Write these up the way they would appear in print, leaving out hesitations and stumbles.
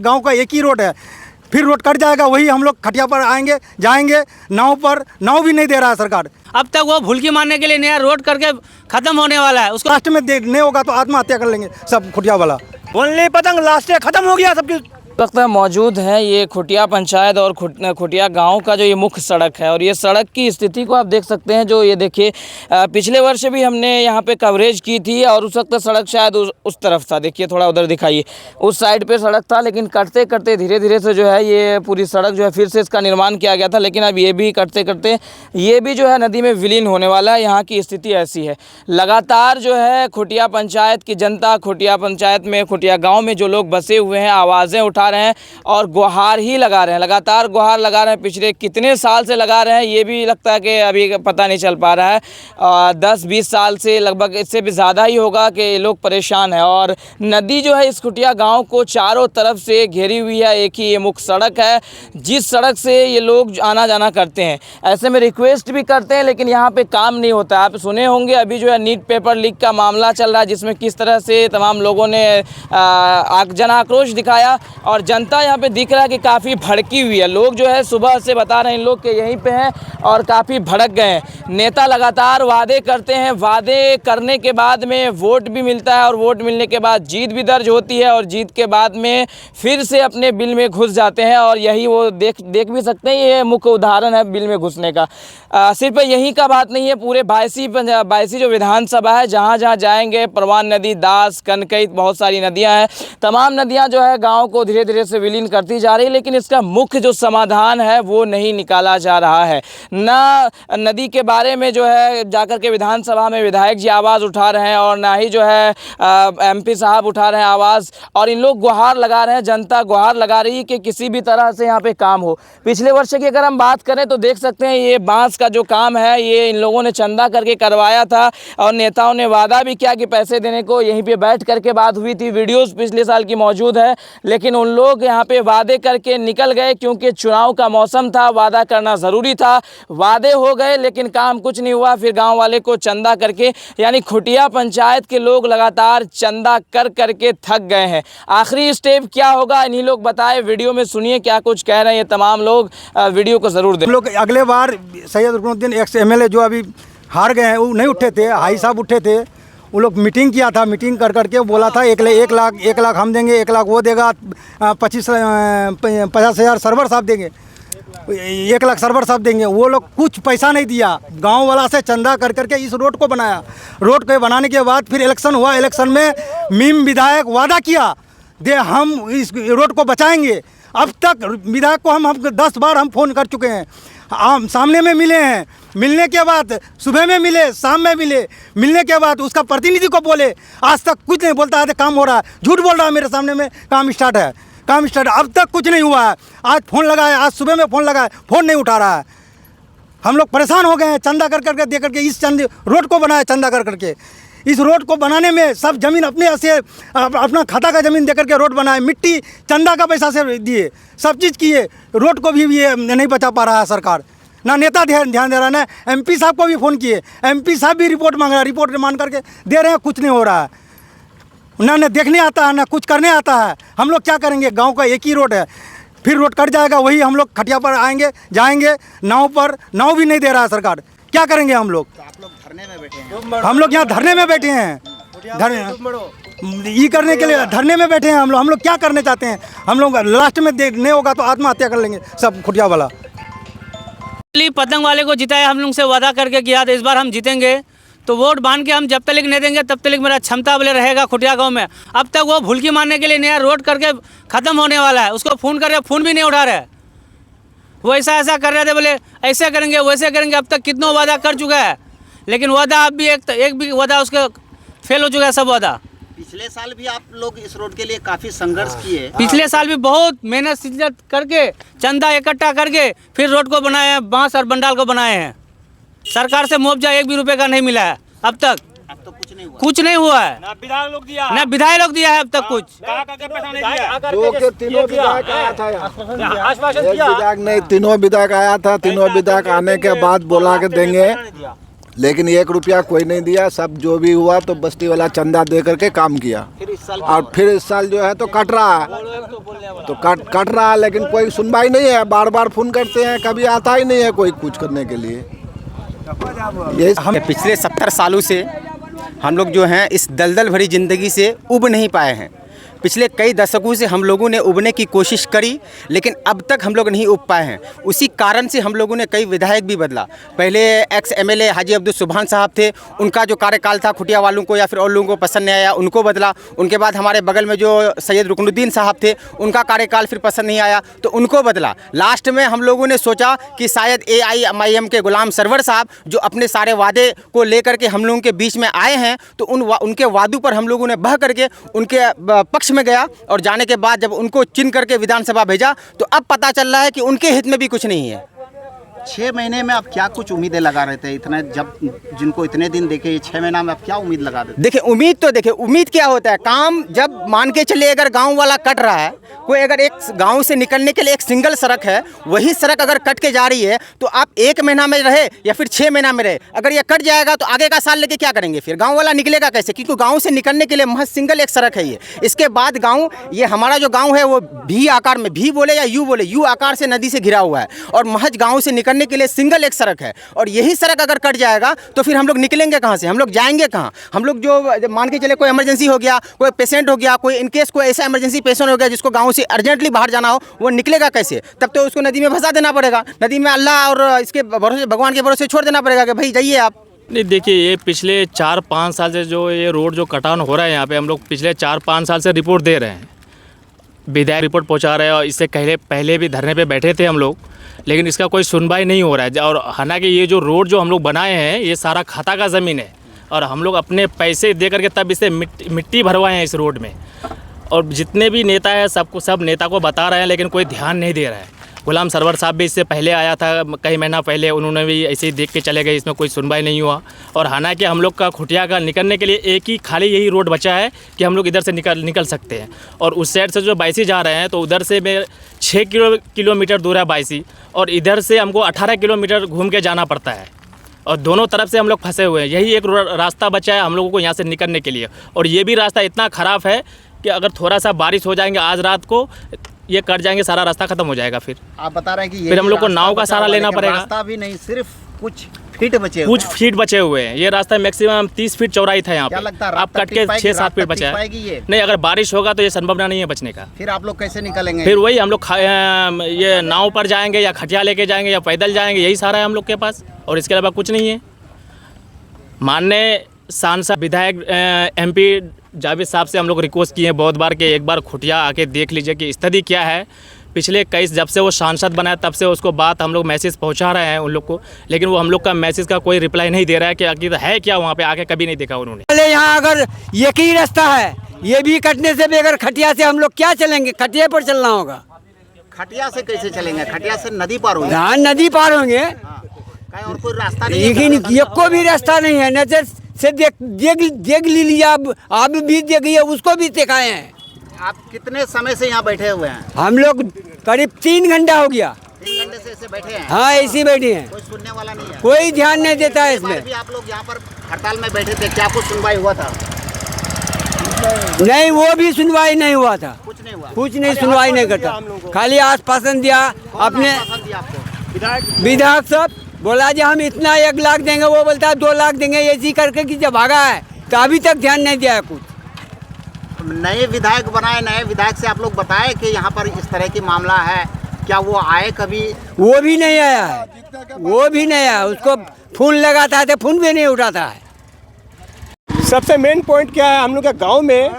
गांव का एक ही रोड है, फिर रोड कट जाएगा, वही हम लोग खटिया पर आएंगे जाएंगे। नाव पर नाव भी नहीं दे रहा है सरकार। अब तक वो भुलकी मारने के लिए नया रोड करके खत्म होने वाला है, उसको लास्ट में नहीं होगा तो आत्महत्या कर लेंगे सब खुटिया वाला। बोलने पतंग लास्ट खत्म हो गया सबकी। वक्त में मौजूद है ये खुटिया पंचायत और खुटिया गांव का जो ये मुख्य सड़क है, और ये सड़क की स्थिति को आप देख सकते हैं। जो ये देखिए पिछले वर्ष भी हमने यहाँ पे कवरेज की थी और उस वक्त सड़क शायद उस तरफ था, देखिए थोड़ा उधर दिखाइए, उस साइड पे सड़क था, लेकिन कटते कटते धीरे धीरे से जो है ये पूरी सड़क जो है फिर से इसका निर्माण किया गया था, लेकिन अब ये भी कटते कटते ये भी जो है नदी में विलीन होने वाला है। यहाँ की स्थिति ऐसी है। लगातार जो है खुटिया पंचायत की जनता, खुटिया पंचायत में खुटिया गाँव में जो लोग बसे हुए हैं आवाज़ें उठा रहे हैं और गुहार ही लगा रहे हैं, लगातार गुहार लगा रहे हैं। पिछले कितने साल से लगा रहे हैं ये भी लगता है कि अभी पता नहीं चल पा रहा है। 10-20 साल से लगभग, इससे भी ज़्यादा ही होगा कि लोग परेशान हैं। और नदी जो है इस खुटिया गांव को चारों तरफ से घेरी हुई है। एक ही ये मुख्य सड़क है जिस सड़क से ये लोग आना जाना करते हैं। ऐसे में रिक्वेस्ट भी करते हैं लेकिन यहाँ पे काम नहीं होता। आप सुने होंगे अभी जो है नीट पेपर लीक का मामला चल रहा है, जिसमें किस तरह से तमाम लोगों ने जन आक्रोश दिखाया और जनता यहाँ पे दिख रहा है कि काफ़ी भड़की हुई है। लोग जो है सुबह से बता रहे हैं इन लोग के यहीं पे हैं और काफ़ी भड़क गए हैं। नेता लगातार वादे करते हैं, वादे करने के बाद में वोट भी मिलता है और वोट मिलने के बाद जीत भी दर्ज होती है और जीत के बाद में फिर से अपने बिल में घुस जाते हैं। और यही वो देख भी सकते हैं, ये मुख्य उदाहरण है बिल में घुसने का। सिर्फ यहीं का बात नहीं है, पूरे 22 जो विधानसभा है जहाँ जहाँ जाएंगे, परवान नदी, दास, कनकई, बहुत सारी नदियाँ हैं, तमाम नदियाँ जो है गाँव को धीरे धीरे से विलीन करती जा रही है। लेकिन इसका मुख्य जो समाधान है वो नहीं निकाला जा रहा है। ना नदी के बारे में जो है जाकर के विधानसभा में विधायक जी आवाज़ उठा रहे हैं और ना ही जो है MP साहब उठा रहे हैं आवाज़, और इन लोग गुहार लगा रहे हैं, जनता गुहार लगा रही है कि किसी भी तरह से यहाँ पे काम हो। पिछले वर्ष की अगर हम बात करें तो देख सकते हैं ये बांस का जो काम है ये इन लोगों ने चंदा करके करवाया था और नेताओं ने वादा भी किया कि पैसे देने को। यहीं पे बैठ करके बात हुई थी, वीडियोज़ पिछले साल की मौजूद है, लेकिन उन लोग यहाँ पे वादे करके निकल गए क्योंकि चुनाव का मौसम था, वादा करना ज़रूरी था। वादे हो गए लेकिन काम कुछ नहीं हुआ। फिर गांव वाले को चंदा करके, यानी खुटिया पंचायत के लोग लगातार चंदा कर करके थक गए हैं। आखिरी स्टेप क्या होगा इन्हीं लोग बताए। वीडियो में सुनिए क्या कुछ कह रहे हैं ये तमाम लोग, वीडियो को ज़रूर दें। हम लोग अगले बार सैयद रुकनुद्दीन एक्स MLA जो अभी हार गए हैं वो नहीं उठे थे, हाई साहब उठे थे। वो लोग मीटिंग किया था, मीटिंग कर करके बोला था 1 लाख हम देंगे, 1 लाख वो देगा, 50,000 सर्वर साहब देंगे, 1 लाख सर्वर साहब देंगे। वो लोग कुछ पैसा नहीं दिया, गांव वाला से चंदा कर करके इस रोड को बनाया। रोड को बनाने के बाद फिर इलेक्शन हुआ, इलेक्शन में मीम विधायक वादा किया दे हम इस रोड को बचाएंगे। अब तक विधायक को हम 10 बार हम फ़ोन कर चुके हैं, हम सामने में मिले हैं, मिलने के बाद सुबह में मिले, शाम में मिले, मिलने के बाद उसका प्रतिनिधि को बोले, आज तक कुछ नहीं बोलता है, काम हो रहा है, झूठ बोल रहा है मेरे सामने में, काम स्टार्ट है, अब तक कुछ नहीं हुआ है। आज फ़ोन लगाए, आज सुबह में फ़ोन लगाए, फ़ोन नहीं उठा रहा है। हम लोग परेशान हो गए हैं, चंदा कर करके दे करके इस रोड को बनाया, चंदा कर करके इस रोड को बनाने में सब ज़मीन अपने से अपना खाता का ज़मीन दे करके रोड बनाए, मिट्टी चंदा का पैसा से दिए, सब चीज़ किए, रोड को भी ये नहीं बचा पा रहा है सरकार। ना नेता ध्यान दे रहा है, ना MP साहब को भी फ़ोन किए, MP साहब भी रिपोर्ट मांग रहा है, रिपोर्ट मान करके दे रहे हैं, कुछ नहीं हो रहा है। ना देखने आता है, ना कुछ करने आता है। हम लोग क्या करेंगे? गांव का एक ही रोड है, फिर रोड कट जाएगा, वही हम लोग खटिया पर आएंगे जाएंगे। नाव पर नाव भी नहीं दे रहा है सरकार, क्या करेंगे हम लोग? तो आप लोग धरने में बैठे हैं? हम लोग यहाँ धरने में बैठे हैं, ये करने के लिए धरने में बैठे हैं हम लोग क्या करने चाहते हैं? हम लोग लास्ट में नहीं होगा तो आत्महत्या कर लेंगे सब खुटिया वाला। पतंग वाले को जिताया, हम लोग से वादा करके किया था इस बार हम जीतेंगे, तो वोट बांध के हम जब तक नहीं देंगे तब तक मेरा क्षमता बोले रहेगा खुटिया गांव में। अब तक वो भुलकी मारने के लिए नया रोड करके ख़त्म होने वाला है, उसको फ़ोन करके फ़ोन भी नहीं उठा रहे। वो ऐसा कर रहे थे, बोले ऐसे करेंगे वैसे करेंगे। अब तक कितना वादा कर चुका है, लेकिन वादा अब भी एक भी वादा उसका फेल हो चुका है, सब वादा। पिछले साल भी आप लोग इस रोड के लिए काफ़ी संघर्ष किए। पिछले साल भी बहुत मेहनत शिद्दत करके चंदा इकट्ठा करके फिर रोड को बनाए हैं, बांस और बंडाल को बनाए हैं। सरकार से मुआवजा 1 भी रुपये का नहीं मिला है अब तक। अब तो कुछ नहीं हुआ है, ना विधायक लोग दिया, ना विधायक लोग दिया है अब तक कुछ। पैसा नहीं दिया। तीनों विधायक आया था यहाँ, आश्वासन दिया, विधायक नहीं, तीनों विधायक आया था। तीनों विधायक आने के बाद बोला के देंगे, लेकिन 1 रुपया कोई नहीं दिया। सब जो भी हुआ तो बस्ती वाला चंदा दे करके काम किया। फिर इस साल और फिर इस साल जो है तो कट रहा है, तो कट रहा है, लेकिन कोई सुनवाई नहीं है। बार बार फोन करते हैं, कभी आता ही नहीं है कोई कुछ करने के लिए। ये हम पिछले 70 सालों से हम लोग जो हैं इस दलदल भरी ज़िंदगी से उब नहीं पाए हैं। पिछले कई दशकों से हम लोगों ने उबने की कोशिश करी, लेकिन अब तक हम लोग नहीं उब पाए हैं। उसी कारण से हम लोगों ने कई विधायक भी बदला। पहले एक्स MLA हाजी अब्दुल सुभान साहब थे, उनका जो कार्यकाल था खुटिया वालों को या फिर और लोगों को पसंद नहीं आया, उनको बदला। उनके बाद हमारे बगल में जो सैयद रुकनुद्दीन साहब थे, उनका कार्यकाल फिर पसंद नहीं आया तो उनको बदला। लास्ट में हम लोगों ने सोचा कि शायद AIMIM के गुलाम सरवर साहब जो अपने सारे वादे को लेकर के हम लोगों के बीच में आए हैं, तो उनके वादों पर हम लोगों ने बह करके उनके पक्ष में गया, और जाने के बाद जब उनको चुन करके विधानसभा भेजा तो अब पता चल रहा है कि उनके हित में भी कुछ नहीं है। 6 महीने में आप क्या कुछ उम्मीदें लगा रहे थे? इतने जब जिनको इतने दिन देखे, 6 महीना में आप क्या उम्मीद लगा रहे थे? देखिए उम्मीद क्या होता है, काम जब मान के चलिए अगर गांव वाला कट रहा है, कोई अगर एक गांव से निकलने के लिए एक सिंगल सड़क है, वही सड़क अगर कट के जा रही है तो आप 1 महीना में रहे या फिर 6 महीना में रहे, अगर ये कट जाएगा तो आगे का साल लेके क्या करेंगे? फिर गाँव वाला निकलेगा कैसे? क्योंकि गाँव से निकलने के लिए महज सिंगल एक सड़क है ये। इसके बाद गाँव, ये हमारा जो गाँव है वो भी आकार में, भी बोले या यू बोले, यू आकार से नदी से घिरा हुआ है, और महज गाँव से निकलने के लिए सिंगल एक सड़क है। और यही सड़क अगर कट जाएगा तो फिर हम लोग निकलेंगे कहाँ से? हम लोग जाएंगे कहाँ? हम लोग जो मान के चले कोई इमरजेंसी हो गया, कोई पेशेंट हो गया, कोई इनकेस कोई ऐसा इमरजेंसी पेशेंट हो गया जिसको गाँव से अर्जेंटली बाहर जाना हो, वो निकलेगा कैसे? तब तो उसको नदी में फंसा देना पड़ेगा, नदी में अल्लाह और इसके भरोसे, भगवान के भरोसे छोड़ देना पड़ेगा कि भाई जाइए आप। नहीं देखिए, ये पिछले 4-5 साल से जो ये रोड जो कटान हो रहा है यहाँ पे, हम लोग पिछले 4-5 साल से रिपोर्ट दे रहे हैं, विधायक रिपोर्ट पहुँचा रहे हैं, और इससे पहले भी धरने पे बैठे थे हम लोग, लेकिन इसका कोई सुनवाई नहीं हो रहा है। और हालांकि ये जो रोड जो हम लोग बनाए हैं ये सारा खाता का ज़मीन है, और हम लोग अपने पैसे दे करके तब इसे मिट्टी भरवाए हैं इस रोड में। और जितने भी नेता हैं सब नेता को बता रहे हैं, लेकिन कोई ध्यान नहीं दे रहा है। गुलाम सरवर साहब भी इससे पहले आया था, कई महीना पहले, उन्होंने भी ऐसे ही देख के चले गए, इसमें कोई सुनवाई नहीं हुआ। और हालांकि हम लोग का खुटिया का निकलने के लिए एक ही खाली यही रोड बचा है कि हम लोग इधर से निकल सकते हैं। और उस साइड से जो बाइसी जा रहे हैं तो उधर से 6 किलोमीटर दूर है बाइसी, और इधर से हमको 18 किलोमीटर घूम के जाना पड़ता है, और दोनों तरफ से हम लोग फंसे हुए हैं। यही एक रास्ता बचा है हम लोगों को यहाँ से निकलने के लिए, और ये भी रास्ता इतना ख़राब है कि अगर थोड़ा सा बारिश हो जाएंगे आज रात को, ये कट जाएंगे, सारा रास्ता खत्म हो जाएगा। फिर आप बता रहे हैं कि फिर हम लोग को नाव का सहारा लेना पड़ेगा। रास्ता भी नहीं, सिर्फ कुछ फीट बचे कुछ फीट बचे हुए हैं। ये रास्ता मैक्सिमम 30 फीट चौड़ाई था यहाँ क्या पे, लगता है अब कट के 6-7 फीट बचा है। नहीं, अगर बारिश होगा तो ये संभवना नहीं है बचने का। फिर आप लोग कैसे निकलेंगे? फिर वही हम लोग ये नाव पर जाएंगे या खटिया लेके जाएंगे या पैदल जाएंगे, यही सारा है हम लोग के पास, और इसके अलावा कुछ नहीं है। माननीय सांसद विधायक MP जावेद साहब से हम लोग रिक्वेस्ट किए हैं बहुत बार कि एक बार खुटिया आके देख लीजिए कि स्थिति क्या है। पिछले जब से वो सांसद बना है तब से उसको बात हम लोग मैसेज पहुंचा रहे हैं उन लोग को, लेकिन वो हम लोग का मैसेज का कोई रिप्लाई नहीं दे रहा है कि आखिर है क्या वहाँ पे, आके कभी नहीं देखा उन्होंने। पहले यहाँ अगर एक ही रास्ता है, ये भी कटने से भी अगर खटिया से हम लोग क्या चलेंगे? खटिया पर चलना होगा। खटिया से कैसे चलेंगे? खटिया से नदी पार होंगे। हाँ, नदी पार होंगे, और कोई रास्ता नहीं है। लेकिन एक को भी रास्ता नहीं है। नजर से देख लीजिए, आप भी देखिए, उसको भी दिखाए हैं। आप कितने समय से यहाँ बैठे हुए हैं? हम लोग करीब 3 घंटा हो गया। 3 घंटे से ऐसे बैठे हैं? हाँ, ऐसे बैठे हैं, कोई सुनने वाला नहीं है, कोई ध्यान नहीं देता है इसमें। भी आप लोग यहाँ पर हड़ताल में बैठे थे, क्या कुछ सुनवाई हुआ था? नहीं, वो भी सुनवाई नहीं हुआ था, कुछ नहीं हुआ, कुछ नहीं, सुनवाई नहीं करता, खाली आश्वासन दिया अपने विधायक साहब। बोला जी हम इतना 1 लाख देंगे, वो बोलता है 2 लाख देंगे, ऐसी करके कि जब भागा है तो अभी तक ध्यान नहीं दिया है कुछ। नए विधायक बनाए, नए विधायक से आप लोग बताए कि यहाँ पर इस तरह की मामला है, क्या वो आए कभी? वो भी नहीं आया है, वो भी नहीं आया। उसको फोन लगाता है तो फोन भी नहीं उठाता है। सबसे मेन पॉइंट क्या है, हम लोग के गांव में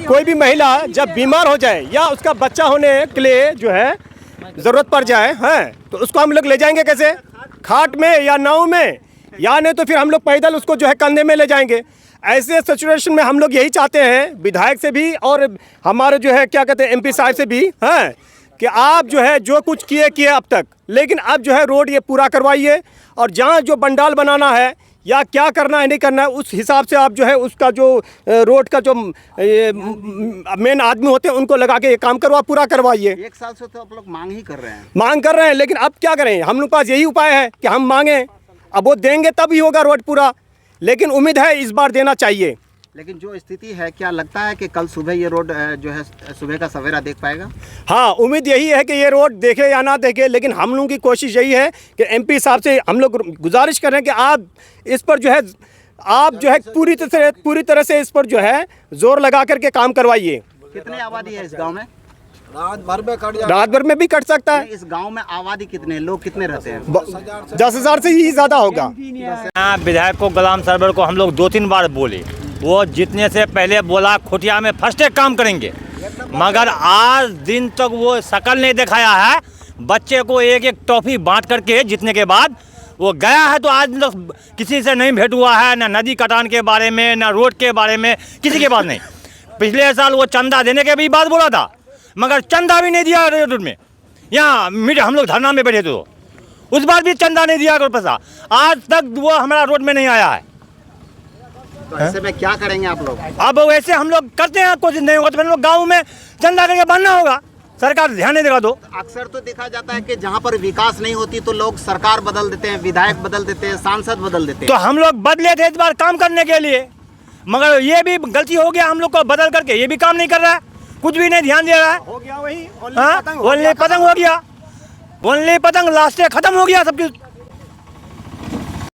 कोई भी महिला जब बीमार हो जाए या उसका बच्चा होने के लिए जो है ज़रूरत पड़ जाए, हैं, तो उसको हम लोग ले जाएंगे कैसे? खाट में या नाव में, या नहीं तो फिर हम लोग पैदल उसको जो है कंधे में ले जाएंगे। ऐसे सिचुएशन में हम लोग यही चाहते हैं विधायक से भी और हमारे जो है क्या कहते हैं MP साहब से भी, हैं, कि आप जो है जो कुछ किए अब तक, लेकिन अब जो है रोड ये पूरा करवाइए, और जहाँ जो बंडाल बनाना है या क्या करना है नहीं करना है उस हिसाब से आप जो है उसका जो रोड का जो मेन आदमी होते हैं उनको लगा के ये काम पूरा करवाइए। 1 साल से तो आप लोग मांग ही कर रहे हैं। मांग कर रहे हैं, लेकिन अब क्या करें? हम लोग पास यही उपाय है कि हम मांगें, अब वो देंगे तब ही होगा रोड पूरा, लेकिन उम्मीद है इस बार देना चाहिए। लेकिन जो स्थिति है, क्या लगता है कि कल सुबह ये रोड जो है सुबह का सवेरा देख पाएगा? हाँ, उम्मीद यही है कि ये रोड देखे या ना देखे, लेकिन हम लोगों की कोशिश यही है कि एमपी साहब से हम लोग गुजारिश कर रहे हैं कि आप इस पर जो है पूरी तरह से इस पर जो है जोर लगा करके काम करवाइए। कितनी आबादी है इस गांव में? रात भर में भी कट सकता है। इस गांव में आबादी कितने, लोग कितने रहते हैं? 10,000 से ही ज़्यादा होगा। विधायक को गुलाम सरवर को हम लोग 2-3 बार बोले, वो जीतने से पहले बोला खुटिया में फर्स्ट काम करेंगे, मगर आज दिन तक वो शकल नहीं दिखाया है। बच्चे को एक एक टॉफी बांट करके जीतने के बाद वो गया है, तो आज तक किसी से नहीं भेंट हुआ है, ना नदी कटान के बारे में, ना रोड के बारे में, किसी के बात नहीं। पिछले साल वो चंदा देने के भी बात बोला था, मगर चंदा भी नहीं दिया रोड में। यहाँ मीडिया हम लोग धरना में बैठे थे, तो उस बार भी चंदा नहीं दिया पैसा, आज तक वो हमारा रोड में नहीं आया है। तो ऐसे में क्या करेंगे आप लोग? अब वैसे हम लोग करते हैं, कोशिश नहीं होगा तो फिर हम लोग गाँव में चंदा करके बनना होगा, सरकार ध्यान नहीं देगा। तो अक्सर तो देखा जाता है कि जहाँ पर विकास नहीं होती तो लोग सरकार बदल देते हैं, विधायक बदल देते हैं, सांसद बदल देते तो हैं। हम लोग बदले थे इस बार काम करने के लिए, मगर ये भी गलती हो गया हम लोग को बदल करके, ये भी काम नहीं कर रहा है, कुछ भी नहीं ध्यान दे रहा है। हो गया वही हाँ, ओनली पतंग हो गया, ओनली पतंग लास्ट खत्म हो गया सब कुछ।